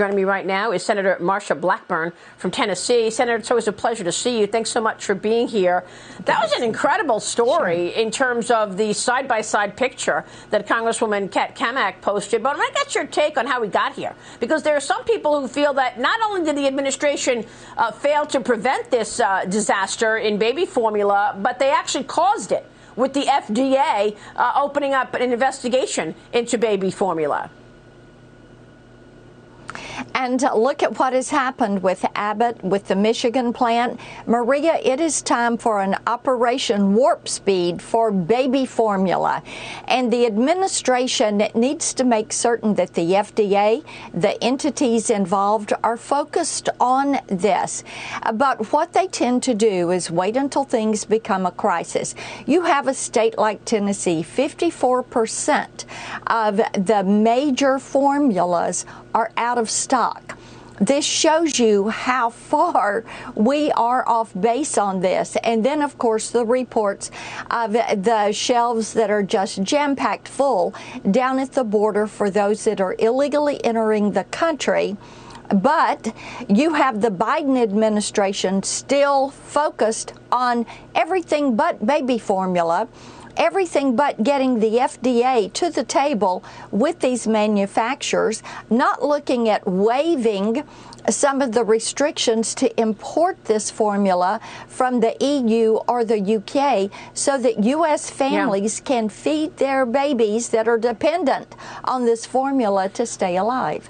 Joining me right now is Senator Marsha Blackburn from Tennessee. Senator, it's always a pleasure to see you. Thanks so much for being here. That was an incredible story in terms of the side-by-side picture that Congresswoman Kat Cammack posted. But I'm going to get your take on how we got here, because there are some people who feel that not only did the administration fail to prevent this disaster in baby formula, but they actually caused it with the FDA opening up an investigation into baby formula. And look at what has happened with Abbott, with the Michigan plant. Maria, it is time for an Operation Warp Speed for baby formula. And the administration needs to make certain that the FDA, the entities involved, are focused on this. But what they tend to do is wait until things become a crisis. You have a state like Tennessee, 54% of the major formulas are out of stock. This shows you how far we are off base on this. And then, of course, the reports of the shelves that are just jam-packed full down at the border for those that are illegally entering the country. But you have the Biden administration still focused on everything but baby formula, everything but getting the FDA to the table with these manufacturers, not looking at waiving some of the restrictions to import this formula from the EU or the UK so that U.S. families can feed their babies that are dependent on this formula to stay alive.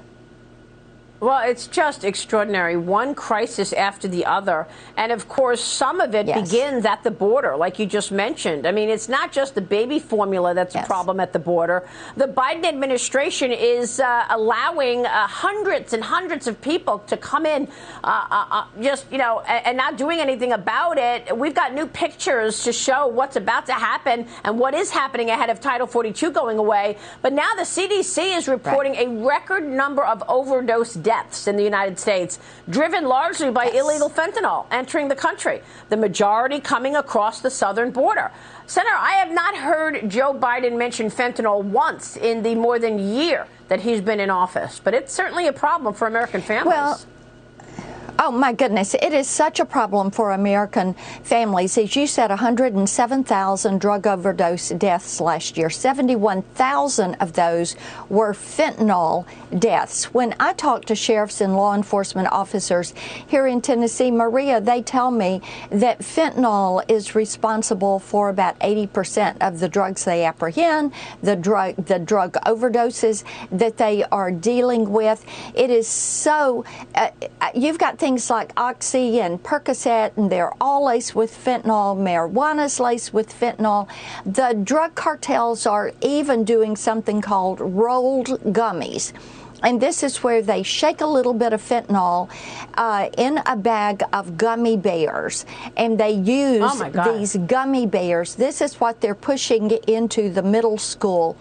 Well, it's just extraordinary. One crisis after the other. And, of course, some of it begins at the border, like you just mentioned. I mean, it's not just the baby formula that's a problem at the border. The Biden administration is allowing hundreds and hundreds of people to come in and not doing anything about it. We've got new pictures to show what's about to happen and what is happening ahead of Title 42 going away. But now the CDC is reporting a record number of overdose deaths in the United States, driven largely by illegal fentanyl entering the country, the majority coming across the southern border. Senator, I have not heard Joe Biden mention fentanyl once in the more than year that he's been in office, but it's certainly a problem for American families. Well, oh, my goodness. It is such a problem for American families. As you said, 107,000 drug overdose deaths last year. 71,000 of those were fentanyl deaths. When I talk to sheriffs and law enforcement officers here in Tennessee, Maria, they tell me that fentanyl is responsible for about 80% of the drugs they apprehend, the drug overdoses that they are dealing with. It is so, you've got things like Oxy and Percocet, and they're all laced with fentanyl. Marijuana's laced with fentanyl. The drug cartels are even doing something called rolled gummies. And this is where they shake a little bit of fentanyl in a bag of gummy bears. And they use these gummy bears. This is what they're pushing into the middle school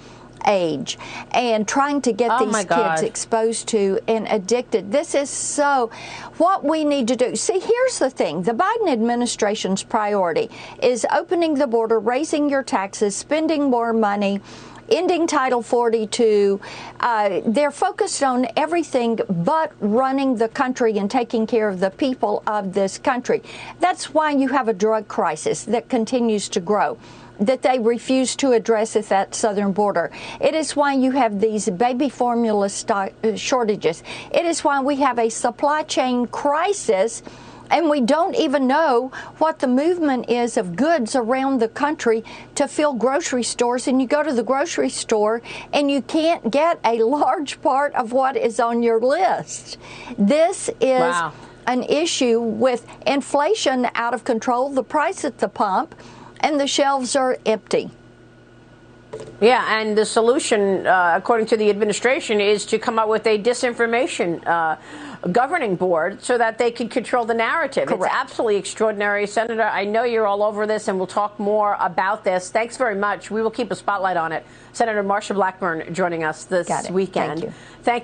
age and trying to get these kids exposed to and addicted. This is so what we need to do. See, here's the thing. The Biden administration's priority is opening the border, raising your taxes, spending more money, ending Title 42. They're focused on everything but running the country and taking care of the people of this country. That's why you have a drug crisis that continues to grow, that they refuse to address at that southern border. It is why you have these baby formula shortages. It is why we have a supply chain crisis, and we don't even know what the movement is of goods around the country to fill grocery stores. And you go to the grocery store and you can't get a large part of what is on your list. This is an issue with inflation out of control, the price at the pump, and the shelves are empty. Yeah, and the solution, according to the administration, is to come up with a disinformation governing board so that they can control the narrative. It's absolutely extraordinary. Senator, I know you're all over this, and we'll talk more about this. Thanks very much. We will keep a spotlight on it. Senator Marsha Blackburn joining us this weekend. Thank you.